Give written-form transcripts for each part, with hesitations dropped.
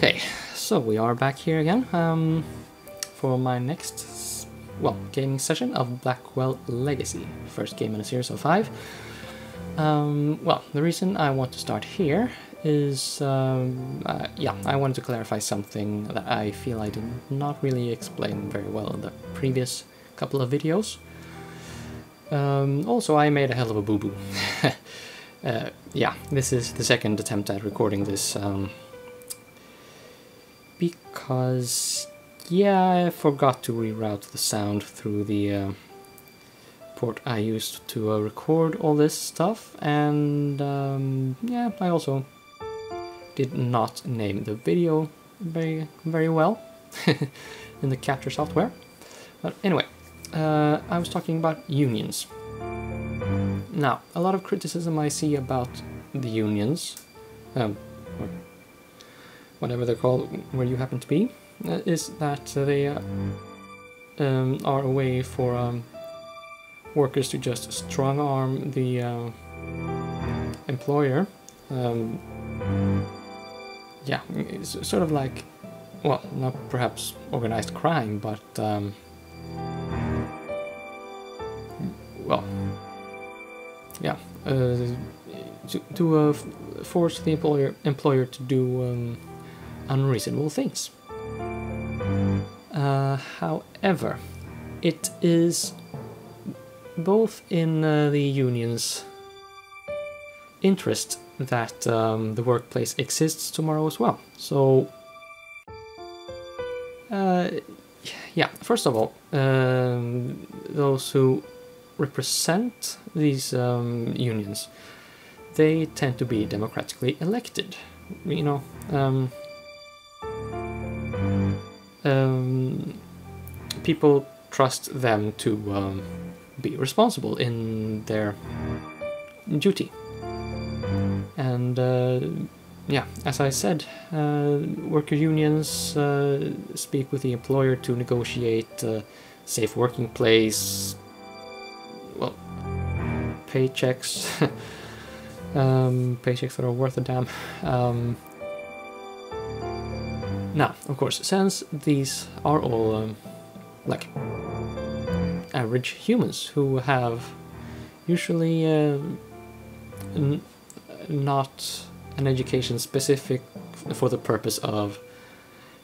Okay, so we are back here again for my next, gaming session of Blackwell Legacy, first game in a series of 5. The reason I want to start here is, I wanted to clarify something that I feel I did not really explain very well in the previous couple of videos. Also, I made a hell of a boo-boo. This is the second attempt at recording this, because, I forgot to reroute the sound through the port I used to record all this stuff, and I also did not name the video very well in the capture software. But anyway, I was talking about unions. Now, a lot of criticism I see about the unions, or whatever they're called, where you happen to be, is that they are a way for workers to just strong-arm the employer. It's sort of like, not perhaps organized crime, but to force the employer to do unreasonable things. However, it is both in the union's interest that the workplace exists tomorrow as well. So, first of all, those who represent these unions, they tend to be democratically elected. People trust them to be responsible in their duty. And as I said, worker unions speak with the employer to negotiate safe working place, paychecks, paychecks that are worth a damn. Now, of course, since these are all average humans who have usually not an education specific for the purpose of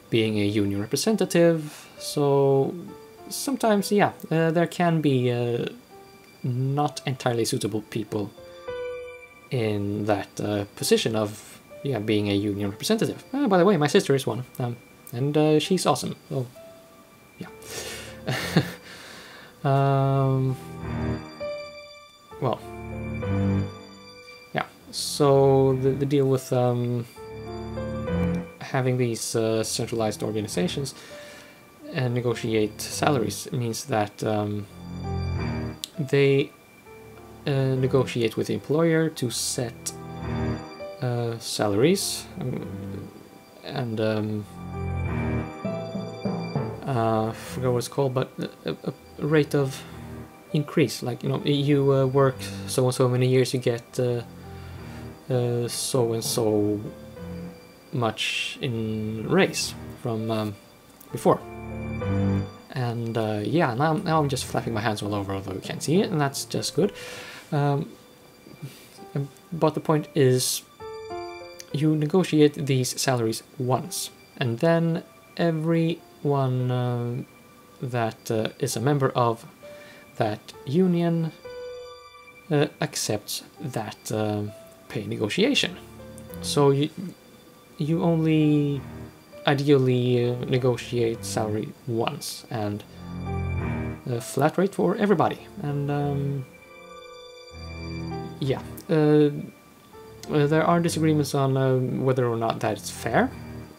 being a union representative, so sometimes, there can be not entirely suitable people in that position of being a union representative. By the way, my sister is one, and she's awesome. So, So the deal with having these centralized organizations and negotiate salaries means that they negotiate with the employer to set salaries and I forgot what it's called, but a rate of increase. Like, you work so and so many years, you get so and so much in raise from before. And now I'm just flapping my hands all over, although you can't see it, and that's just good. But the point is, you negotiate these salaries once, and then everyone that is a member of that union accepts that pay negotiation. So you only ideally negotiate salary once, and a flat rate for everybody. And there are disagreements on whether or not that is fair,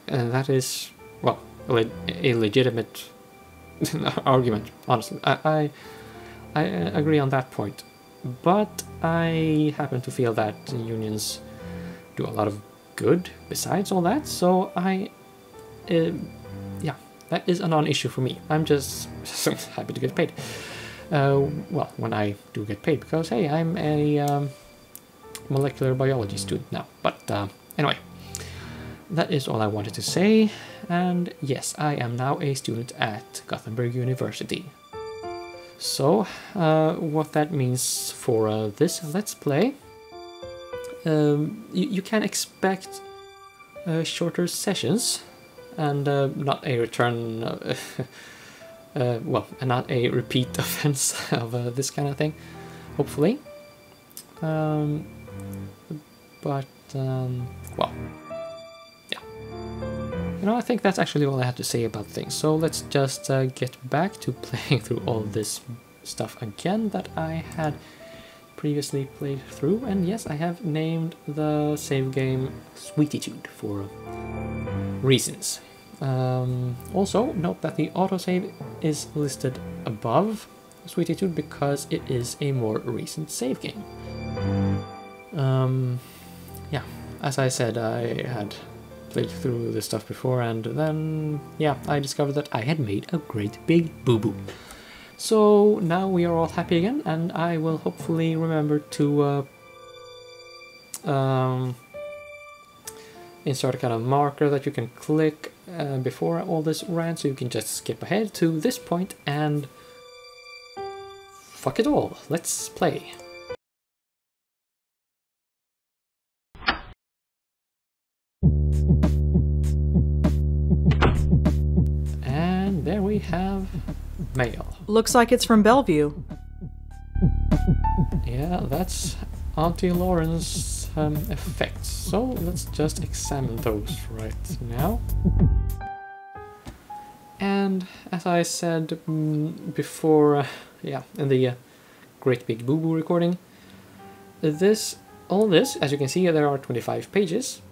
and that is, a legitimate argument, honestly. I agree on that point, but I happen to feel that unions do a lot of good besides all that, so that is a non-issue for me. I'm just happy to get paid. When I do get paid, because hey, I'm a molecular biology student now. But anyway, that is all I wanted to say, and yes, I am now a student at Gothenburg University. So, what that means for this Let's Play, you can expect shorter sessions, and not a return, well, not a repeat offense of this kind of thing, hopefully. But, well, yeah. You know, I think that's actually all I have to say about things. So let's just get back to playing through all this stuff again that I had previously played through. And yes, I have named the save game Sweetitude for reasons. Also, note that the autosave is listed above Sweetitude because it is a more recent save game. Yeah, as I said, I had played through this stuff before, and then, yeah, I discovered that I had made a great big boo-boo. So now we are all happy again, and I will hopefully remember to insert a kind of marker that you can click before all this ran, so you can just skip ahead to this point and fuck it all, let's play. And there we have mail. Looks like it's from Bellevue. Yeah, that's Auntie Lauren's effects. So let's just examine those right now. And as I said before, yeah, in the Great Big Boo Boo recording, all this, as you can see, there are 25 pages.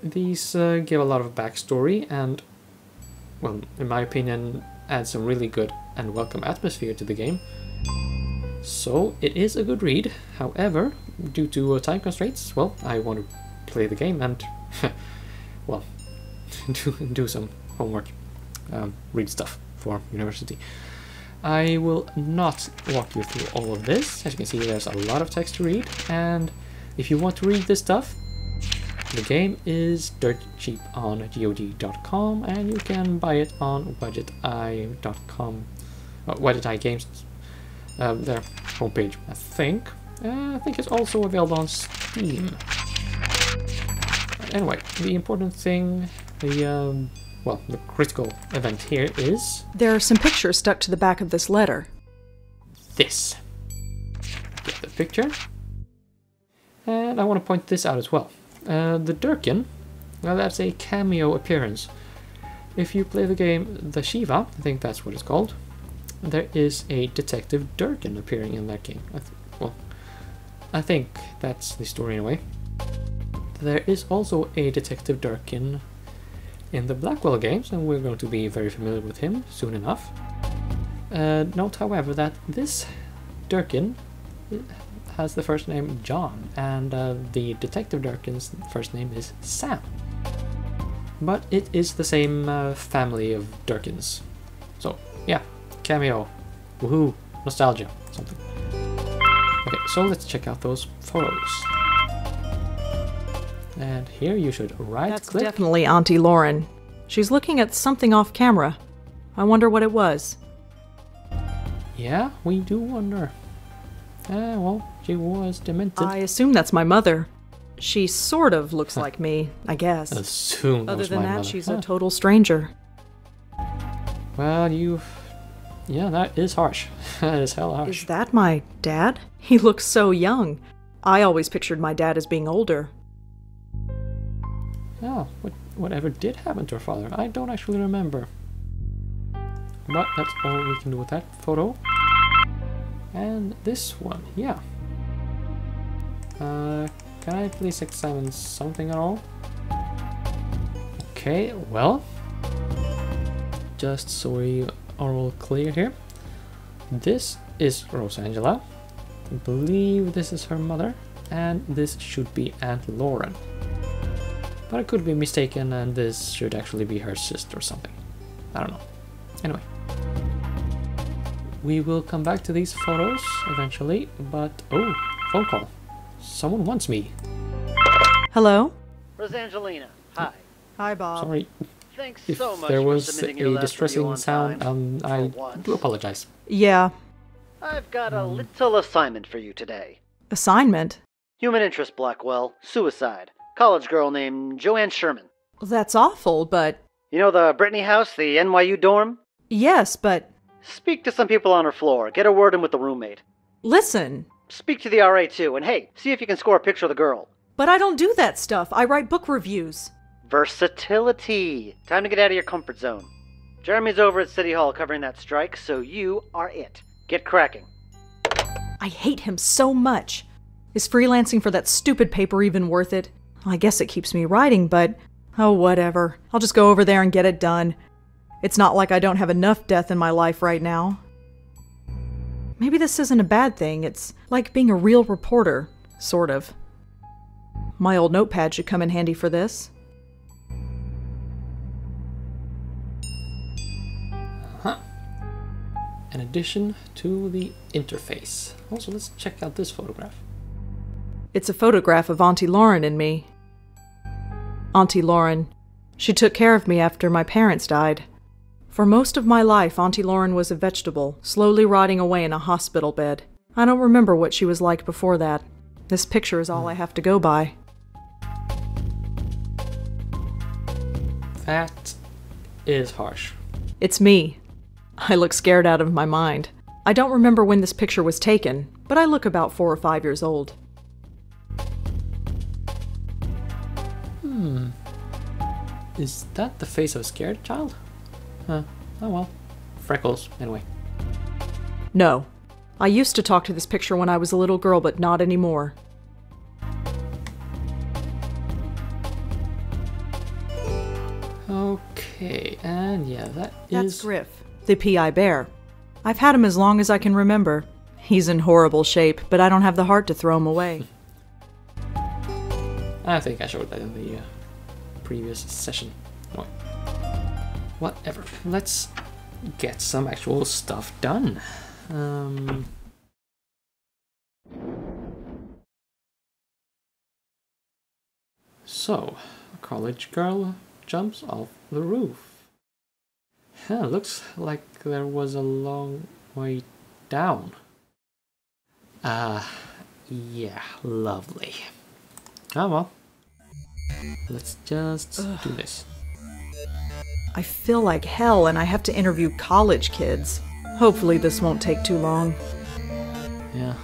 These give a lot of backstory and, well, in my opinion, add some really good and welcome atmosphere to the game. So it is a good read. However, due to time constraints, well, I want to play the game and, well, do some homework, read stuff for university. I will not walk you through all of this. As you can see, there's a lot of text to read, and if you want to read this stuff, the game is dirt cheap on GOG.com, and you can buy it on WedgetEye.com, WedgetEye Games, their homepage, I think. I think it's also available on Steam. Anyway, the important thing, well, the critical event here is... There are some pictures stuck to the back of this letter. This. Get the picture. And I want to point this out as well. The Durkin, well, that's a cameo appearance. If you play the game The Shiva, I think that's what it's called, there is a Detective Durkin appearing in that game. Well, I think that's the story in a way. There is also a Detective Durkin in the Blackwell games, and we're going to be very familiar with him soon enough. Note, however, that this Durkin has the first name John, and the Detective Durkin's first name is Sam. But it is the same family of Durkins. So, yeah, cameo. Woohoo, nostalgia, something. Okay, so let's check out those photos. And here you should right-click. That's definitely Auntie Lauren. She's looking at something off camera. I wonder what it was. Yeah, we do wonder. Well, she was demented. I assume that's my mother. She sort of looks like me, I guess. Assume that was my mother. Other than that, she's a total stranger. Well, yeah, that is harsh. That is hella harsh. Is that my dad? He looks so young. I always pictured my dad as being older. Oh, whatever did happen to her father? I don't actually remember. But that's all we can do with that photo. And this one, yeah. Can I please examine something at all? Okay, well, just so we are all clear here. This is Rosangela. I believe this is her mother, and this should be Aunt Lauren. But I could be mistaken, and this should actually be her sister or something. I don't know. Anyway. We will come back to these photos eventually, but... Oh, phone call. Someone wants me. Hello? Rosangelina, hi. Hi, Bob. Sorry Thanks if so much there for was submitting your a last distressing review on sound. time, I for once. do apologize. Yeah. I've got a little assignment for you today. Assignment? Human interest, Blackwell. Suicide. College girl named Joanne Sherman. That's awful, but... You know the Brittany house, the NYU dorm? Yes, but... Speak to some people on her floor. Get a word in with the roommate. Listen! Speak to the RA too, and hey, see if you can score a picture of the girl. But I don't do that stuff. I write book reviews. Versatility. Time to get out of your comfort zone. Jeremy's over at City Hall covering that strike, so you are it. Get cracking. I hate him so much. Is freelancing for that stupid paper even worth it? I guess it keeps me writing, but... oh, whatever. I'll just go over there and get it done. It's not like I don't have enough death in my life right now. Maybe this isn't a bad thing. It's like being a real reporter. Sort of. My old notepad should come in handy for this. An addition to the interface. Also, let's check out this photograph. It's a photograph of Auntie Lauren and me. Auntie Lauren. She took care of me after my parents died. For most of my life, Auntie Lauren was a vegetable, slowly rotting away in a hospital bed. I don't remember what she was like before that. This picture is all I have to go by. That is harsh. It's me. I look scared out of my mind. I don't remember when this picture was taken, but I look about 4 or 5 years old. Is that the face of a scared child? Huh. Oh well. Freckles, anyway. No. I used to talk to this picture when I was a little girl, but not anymore. Okay, and yeah, That's Griff, the PI bear. I've had him as long as I can remember. He's in horrible shape, but I don't have the heart to throw him away. I think I showed that in the previous session. Anyway. Whatever. Let's get some actual stuff done. So, a college girl jumps off the roof. Looks like there was a long way down. Yeah, lovely. Oh well. Let's just do this. I feel like hell and I have to interview college kids. Hopefully this won't take too long. Yeah,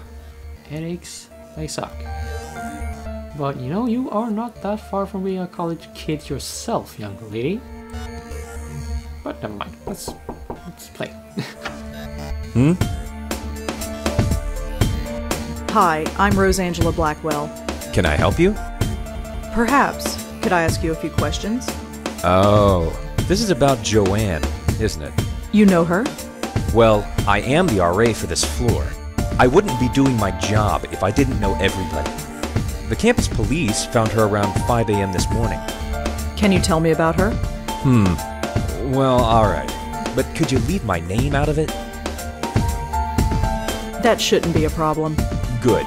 headaches, they suck. But you know, you are not that far from being a college kid yourself, young lady. But never mind, let's play. Hi, I'm Rosangela Blackwell. Can I help you? Perhaps. Could I ask you a few questions? Oh, this is about Joanne, isn't it? You know her? Well, I am the RA for this floor. I wouldn't be doing my job if I didn't know everybody. The campus police found her around 5 a.m. this morning. Can you tell me about her? Well, alright. But could you leave my name out of it? That shouldn't be a problem. Good.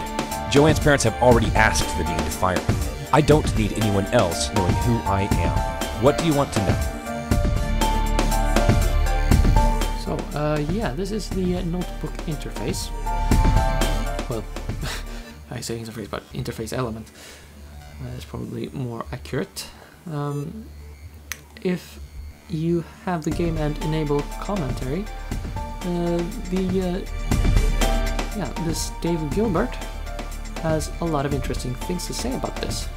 Joanne's parents have already asked the dean to fire me. I don't need anyone else knowing who I am. What do you want to know? So, yeah, this is the notebook interface. Well, I say interface, but interface element. That's probably more accurate. If you have the game and enable commentary, this David Gilbert has a lot of interesting things to say about this.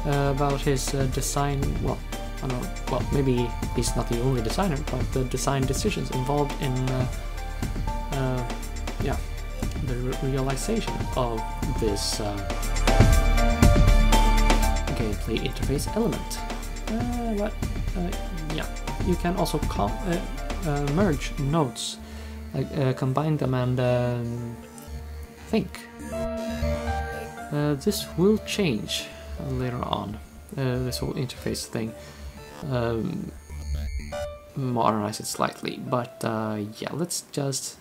About his design, well, I don't know, well, maybe he's not the only designer, but the design decisions involved in, the realization of this gameplay interface element. You can also merge nodes, combine them and think. This will change later on, this whole interface thing. Modernize it slightly, but yeah, let's just